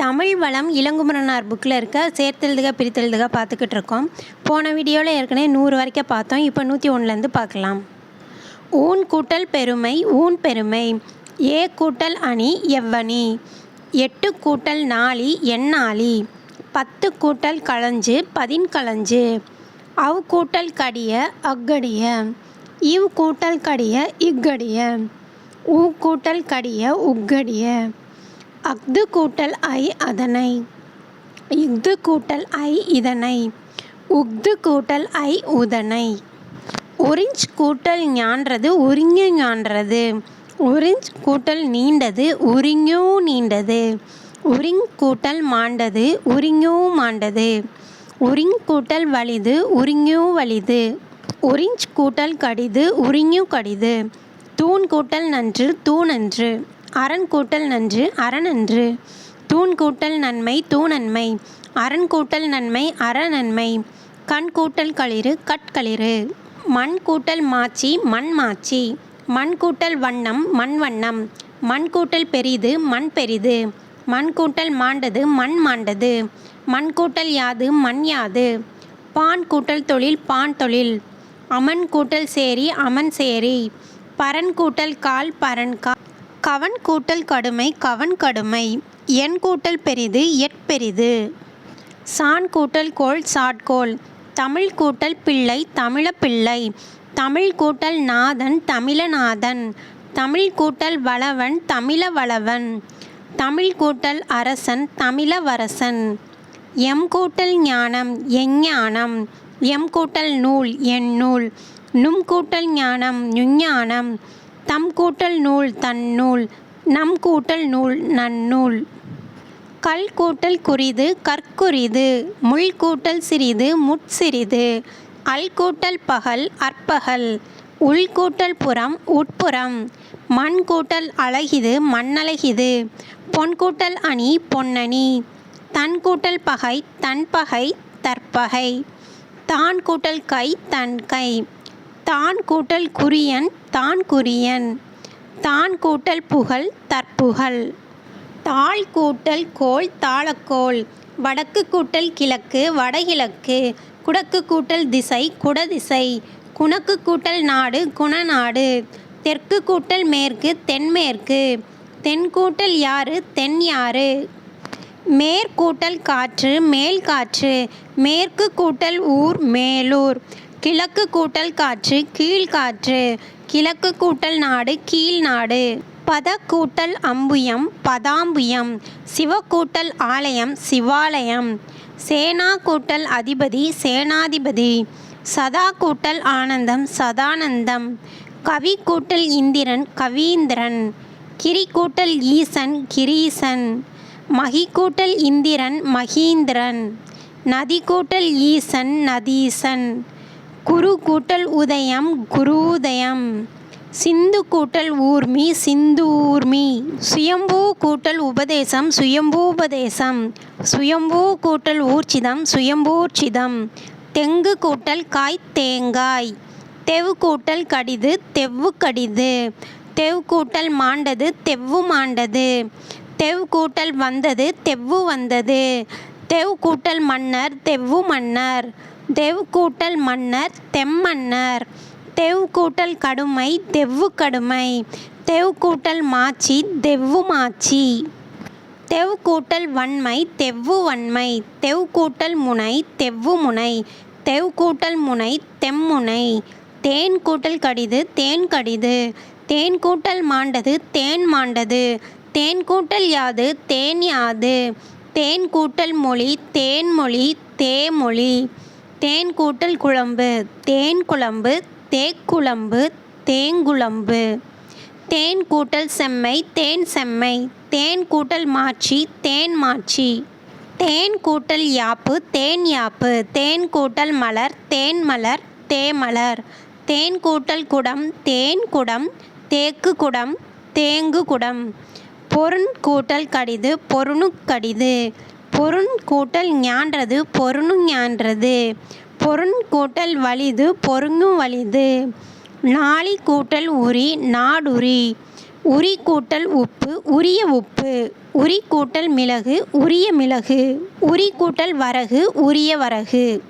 தமிழ் வளம் இளங்குமரனார் புக்கில் இருக்க சேர்த்தெழுதுக பிரித்தெழுதுக பார்த்துக்கிட்டு இருக்கோம். போன வீடியோவில் ஏற்கனவே 100 வரைக்கும் பார்த்தோம். இப்போ 101லேருந்து பார்க்கலாம். ஊன் கூட்டல் பெருமை ஊன் பெருமை. ஏ கூட்டல் அணி எவ்வணி. 8 கூட்டல் நாளி எண்ணாளி. 10 கூட்டல் களஞ்சு பதின்களஞ்சு. அவ் கூட்டல் கடிய அக்கடிய. இவ் கூட்டல் கடிய இக்கடிய. ஊ கூட்டல் கடிய உக்கடிய. அஃது கூட்டல் ஐ அதனை. இஃது கூட்டல் ஐ இதனை. உஃது கூட்டல் ஐ உதனை. உறிஞ்ச் கூட்டல் ஞான்றது உறிஞ்சு ஞான்றது. உறிஞ்ச் கூட்டல் நீண்டது உறிஞ்சூ நீண்டது. உறிங் கூட்டல் மாண்டது உறிஞ்சூ மாண்டது. உறிங் கூட்டல் வலிது உறிஞ்சூ வலிது. உறிஞ்ச் கூட்டல் கடிது உறிஞ்சு கடிது. தூண் கூட்டல் நன்று தூணன்று. அரண் கூட்டல் நன்று அரணன்று. தூண் கூட்டல் நன்மை தூநன்மை. அரண் கூட்டல் நன்மை அறநன்மை. கண் கூட்டல் களிறு கட்களிறு. மண் கூட்டல் மாச்சி மண் மாச்சி. மண் கூட்டல் வண்ணம் மண் வண்ணம். மண் கூட்டல் பெரிது மண் பெரிது. மண் கூட்டல் மாண்டது மண் மாண்டது. மண் கூட்டல் யாது மண் யாது. பான் கூட்டல் தொழில் பான் தொழில். அமன் கூட்டல் சேரி அமன் சேரி. பரன் கூட்டல் கால் பரன் கால். கவன் கூட்டல் கடுமை கவன் கடுமை. எண் கூட்டல் பெரிது எட்பெரிது. சான் கூட்டல் கோல் சாட்கோல். தமிழ் கூட்டல் பிள்ளை தமிழ பிள்ளை. தமிழ் கூட்டல் நாதன் தமிழநாதன். தமிழ் கூட்டல் வளவன் தமிழ வளவன். தமிழ் கூட்டல் அரசன் தமிழவரசன். எம் கூட்டல் ஞானம் எஞ்ஞானம். எம் கூட்டல் நூல் எந்நூல். நும் கூட்டல் ஞானம் நுஞ்ஞானம். தம் கூட்டல் நூல் தன்னூல். நம் கூட்டல் நூல் நன்னூல். கல் கூட்டல் குறிது கற்குரிது. முள் கூட்டல் சிறிது முட்சிறிது. அல் கூட்டல் பகல் அற்பகல். உள் கூட்டல் புறம் உட்புறம். மண் கூட்டல் அழகிது மண்ணழகிது. பொன் கூட்டல் அணி பொன்னணி. தன் கூட்டல் பகை தன்பகை தற்பகை. தான் கூட்டல் கை தன் கை. தான் கூட்டல் குறியன் தான் குறியன். தான் கூட்டல் புகழ் தற்புகழ். தாழ் கூட்டல் கோல் தாழக்கோல். வடக்கு கூட்டல் கிழக்கு வடகிழக்கு. குடக்கு கூட்டல் திசை குடதிசை. குணக்கு கூட்டல் நாடு குணநாடு. தெற்கு கூட்டல் மேற்கு தென்மேற்கு. தென் கூட்டல் யாறு தென் யாறு. மேற்கூட்டல் காற்று மேல் காற்று. மேற்கு கூட்டல் ஊர் மேலூர். கிழக்கு கூட்டல் காற்று கீழ்காற்று. கிழக்கு கூட்டல் நாடு கீழ் நாடு. பத கூட்டல் அம்புயம் பதாம்புயம். சிவ கூட்டல் ஆலயம் சிவாலயம். சேனா கூட்டல் அதிபதி சேனாதிபதி. சதா கூட்டல் ஆனந்தம் சதானந்தம். கவி கூட்டல் இந்திரன் கவீந்திரன். கிரி கூட்டல் ஈசன் கிரீசன். மகி கூட்டல் இந்திரன் மகீந்திரன். நதி கூட்டல் ஈசன் நதீசன். குரு கூட்டல் உதயம் குரூதயம். சிந்து கூட்டல் ஊர்மி சிந்தூர்மி. சுயம்பூ கூட்டல் உபதேசம் சுயம்பூபதேசம். சுயம்பூ கூட்டல் ஊர்ச்சிதம் சுயம்பூர்ச்சிதம். தெங்கு கூட்டல் காய் தேங்காய். தெவ் கூட்டல் கடிது தெவ்வு கடிது. தெவ் கூட்டல் மாண்டது தெவ்வு மாண்டது. தெவ் கூட்டல் வந்தது தெவ்வு வந்தது. தெவ் கூட்டல் மன்னர் தெவ்வு மன்னர். தெவ் கூட்டல் மன்னர் தெம்மன்னர். தெவ் கூட்டல் கடுமை தெவ்வு கடுமை. தெவ் கூட்டல் மாச்சி தெவ்வு மாச்சி. தெவ் கூட்டல் வன்மை தெவ்வு வன்மை. தெவ் கூட்டல் முனை தெவ்வு முனை. தெவ் கூட்டல் முனை தெம்முனை. தேன் கூட்டல் கடிது தேன் கடிது. தேன் கூட்டல் மாண்டது தேன் மாண்டது. தேன் கூட்டல் யாது தேன் யாது. தேன் கூட்டல் மொழி தேன்மொழி தேமொழி. தேன் கூட்டல் குழம்பு தேன் குழம்பு தேக்குழம்பு தேங்குழம்பு. தேன் கூட்டல் செம்மை தேன் செம்மை. தேன் கூட்டல் மாட்சி தேன் மாட்சி. தேன் கூட்டல் யாப்பு தேன் யாப்பு. தேன் கூட்டல் மலர் தேன் மலர் தேமலர். தேன் கூட்டல் குடம் தேன் குடம் தேக்கு குடம் தேங்கு குடம். பொருண் கூட்டல் கடிது பொருணுக் கடிது. பொருண் கூட்டல் ஞான்றது பொருணு ஞான்றது. பொருண் கூட்டல் வலிது பொருங்கு வலிது. நாளி கூட்டல் உரி நாடுரி. உரி கூட்டல் உப்பு உரிய உப்பு. உரி கூட்டல் மிளகு உரிய மிளகு. உரி கூட்டல் வரகு உரிய வரகு.